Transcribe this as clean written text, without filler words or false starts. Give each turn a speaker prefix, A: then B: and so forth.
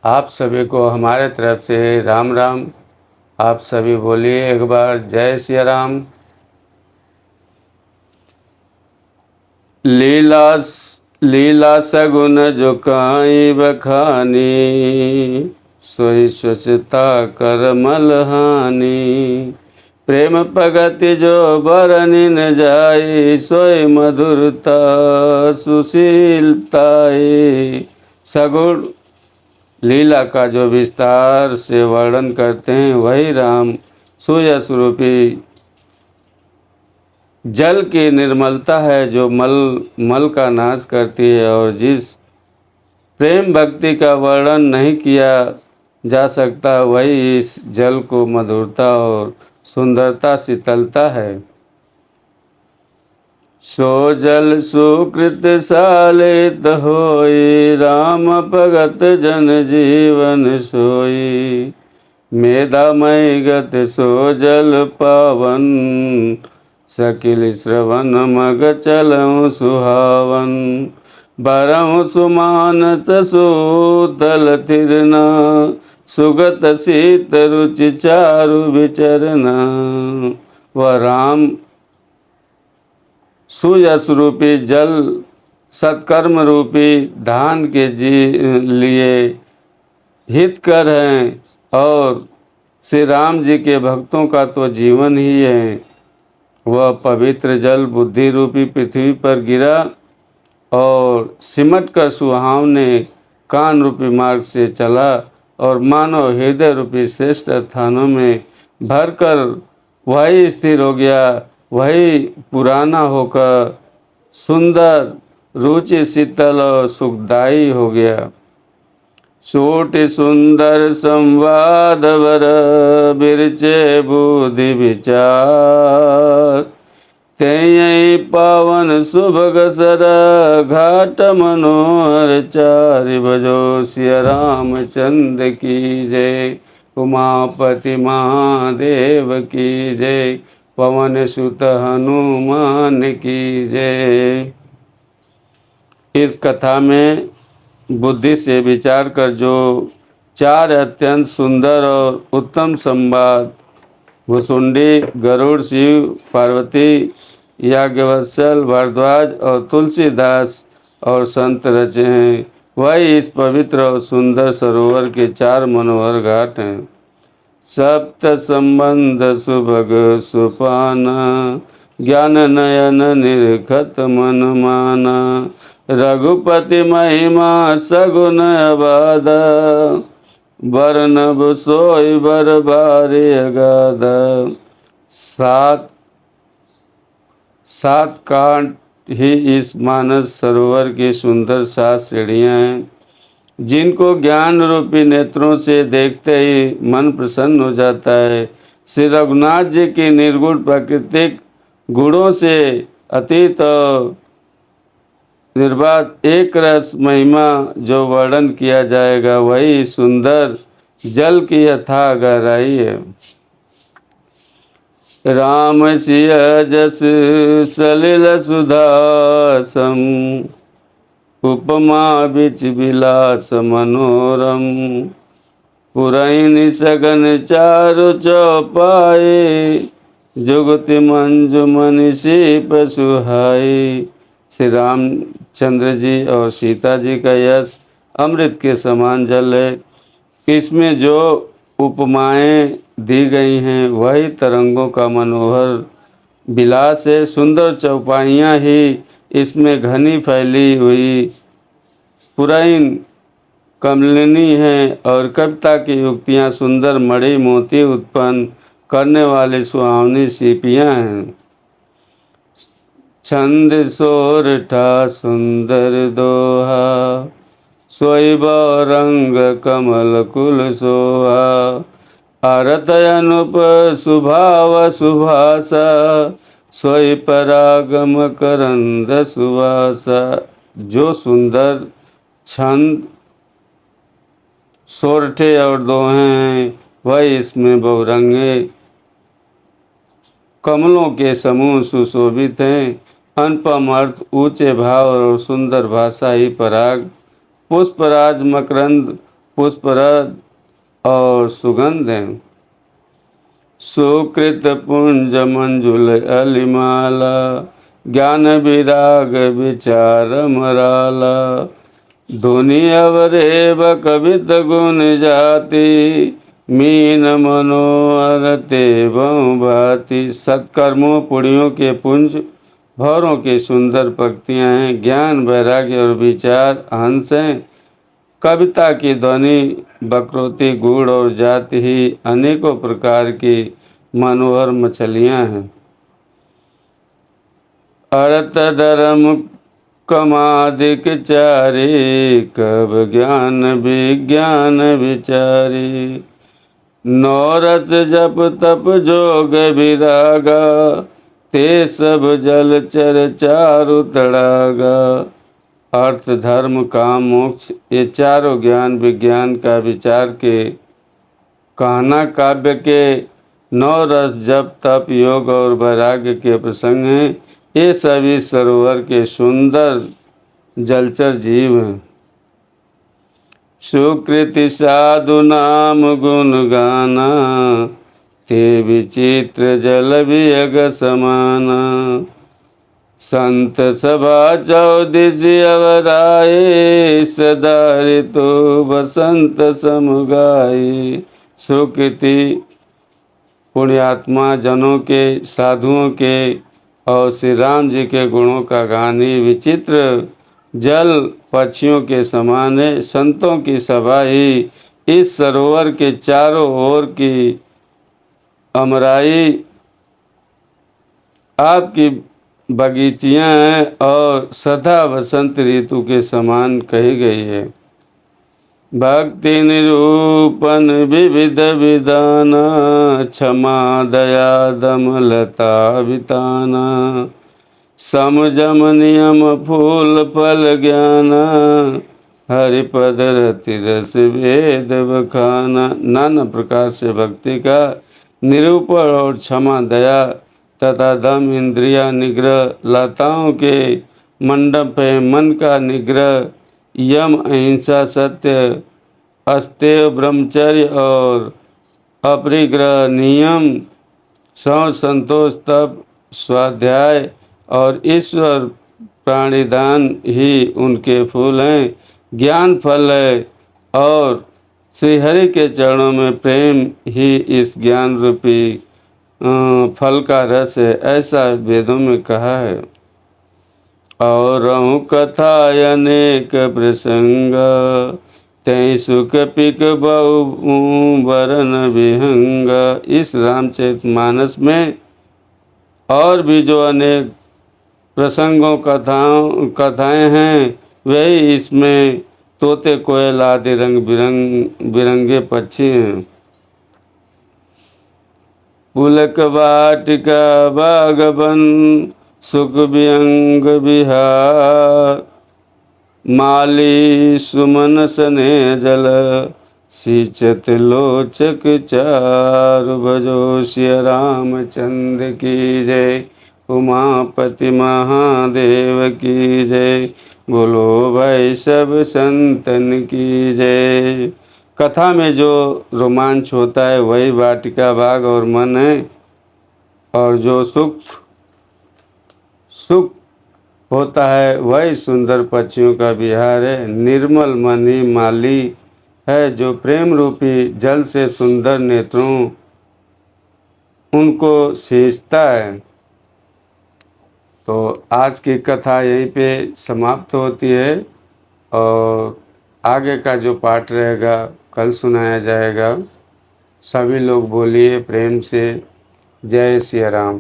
A: आप सभी को हमारे तरफ से राम राम। आप सभी बोलिए एक बार जय सिया राम। लीला लीला सगुन जो काई बखानी, सोई स्वच्छता कर मलहानी। प्रेम भगति जो बरनि न जाई, सोई मधुरता सुशीलताई। सगुण लीला का जो विस्तार से वर्णन करते हैं वही राम सूर्य स्वरूपी जल की निर्मलता है जो मल का नाश करती है। और जिस प्रेम भक्ति का वर्णन नहीं किया जा सकता वही इस जल को मधुरता और सुंदरता शीतलता है। सो जल सुकृत सालित होई, राम भगत जन जीवन सोई। मेधामय गत सो जल पावन, सकिल श्रवण मग चलऊँ सुहावन। बरऊँ सुमानस सूतल तिरना, सुगत शीत रुचि चारु विचरना। वह राम सूयस रूपी जल सत्कर्म रूपी धान के लिए हितकर हैं। और श्री राम जी के भक्तों का तो जीवन ही है। वह पवित्र जल बुद्धि रूपी पृथ्वी पर गिरा और सिमट कर सुहावने कान रूपी मार्ग से चला और मानव हृदय रूपी श्रेष्ठ स्थानों में भरकर वही स्थिर हो गया। वही पुराना होकर सुंदर रुचि शीतल और सुखदायी हो गया। सोटि सुंदर संवाद वर, बिरचे बुद्धि विचार। तेई पावन सुभग सर, घाट मनोहर चारि। भजो सिया रामचंद्र की जय, उमापति महादेव की जय। पवन सुत हनुमान की जय। इस कथा में बुद्धि से विचार कर जो चार अत्यंत सुंदर और उत्तम संवाद भुसुंडी, गरुड़, शिव, पार्वती, याज्ञवत्सल, भारद्वाज और तुलसीदास और संत रचे हैं वही इस पवित्र और सुंदर सरोवर के चार मनोहर घाट हैं। सप्त संबंध सुभग सुपाना, ज्ञान नयन निर्खत मन माना। रघुपति महिमा सगुन अबाध, बरनब सोई बर बारे अगाध। सात कांट ही इस मानस सरोवर की सुंदर 7 सीढ़ियाँ हैं, जिनको ज्ञान रूपी नेत्रों से देखते ही मन प्रसन्न हो जाता है। श्री रघुनाथ जी की निर्गुण प्राकृतिक गुणों से अतीत और निर्बाध एक रस महिमा जो वर्णन किया जाएगा वही सुंदर जल की अथाह गहराई है। राम सिय जस सलिल सुधासम, उपमा बिच विलास मनोरम। पुरैन सगन चारु चौपाई, जुगति मंजु मनीषी पशुहाई। श्री रामचंद्र जी और सीता जी का यश अमृत के समान जल है। इसमें जो उपमाएं दी गई हैं वही तरंगों का मनोहर विलास है। सुंदर चौपाइयाँ ही इसमें घनी फैली हुई पुरैन कमलिनी हैं और कविता की युक्तियाँ सुंदर मणि मोती उत्पन्न करने वाली सुहावनी सीपियाँ हैं। छंद सोरठा सुंदर दोहा, सोई रंग कमल कुल सोहा। आरत अनुप सुभाव सुभाषा, सोई परागम करंद सुवासा। जो सुंदर छंद सोरठे और दोहे हैं वही इसमें बहुरंगे कमलों के समूह सुशोभित हैं। अनुपम अर्थ, ऊंचे भाव और सुंदर भाषा ही पराग, पुष्पराज, मकरंद पुष्परद और सुगंध हैं। सुकृत पुंज मंजुल अलिमाला, ज्ञान विराग विचार मराला। धुनि अवरेव कवित गुण जाति, मीन मनोअरते बहु भांति। सत्कर्मों पुण्यों के पुंज, भौरों की सुंदर पंक्तियाँ हैं। ज्ञान वैराग्य और विचार हंस हैं। कविता की ध्वनि वक्रोक्ति गुण और जाति ही अनेकों प्रकार की मनोहर मछलियाँ हैं। अर्थ धर्म कमादिक चारे, कब ज्ञान विज्ञान विचारे। नौरस जप तप जोग विरागा, ते सब जलचर चारु तड़ागा। अर्थ धर्म काम मोक्ष, ये चारों ज्ञान विज्ञान का विचार के कहना काव्य के नौ रस जप तप योग और वैराग्य के प्रसंग हैं। ये सभी सरोवर के सुंदर जलचर जीव हैं। सुकृति साधु नाम गुण गाना, ते विचित्र जल वियग समाना। संत सभा चौदिश अवराए, सदा ऋतु बसंत समुगाए। सुकृति पुण्यात्मा जनों के, साधुओं के और श्री राम जी के गुणों का गानी, विचित्र जल पक्षियों के समान है। संतों की सभा ही इस सरोवर के चारों ओर की अमराई आपकी बगीचियाँ हैं और सदा वसंत ऋतु के समान कही गई है। भक्ति निरूपण विविध विधाना, क्षमा दया दम लता विताना। समझम नियम फूल फल ज्ञाना, हरिपद रति रस वेद बखाना। नाना प्रकार से भक्ति का निरूपण और क्षमा दया तथा दम इंद्रिया निग्रह, लताओं के मंडप है मन का निग्रह। यम अहिंसा सत्य अस्तेय ब्रह्मचर्य और अपरिग्रह नियम, सौ संतोष तप स्वाध्याय और ईश्वर प्राणिदान ही उनके फूल हैं। ज्ञान फल है और श्री हरि के चरणों में प्रेम ही इस ज्ञान रूपी फल का रस है, ऐसा वेदों में कहा है। और रहूँ कथा अनेक प्रसंग, तै सुख पिक बहु वरन विहंग। इस रामचरितमानस में और भी जो अनेक प्रसंगों कथाएं हैं, वही इसमें तोते कोयल आदि रंग बिरंगे पक्षी हैं। पुलक वाटिका बागबन, सुख विहंग विहार। माली सुमन सने जल, सींचत लोचक चारु। भजो सिया रामचंद्र की जय, उमापति महादेव की जय। बोलो भाई सब संतन की जय। कथा में जो रोमांच होता है वही वाटिका बाग और मन है, और जो सुख होता है वही सुंदर पक्षियों का विहार है। निर्मल मन ही माली है, जो प्रेम रूपी जल से सुंदर नेत्रों उनको सींचता है। तो आज की कथा यहीं पे समाप्त होती है और आगे का जो पाठ रहेगा कल सुनाया जाएगा। सभी लोग बोलिए प्रेम से, जय सिया राम।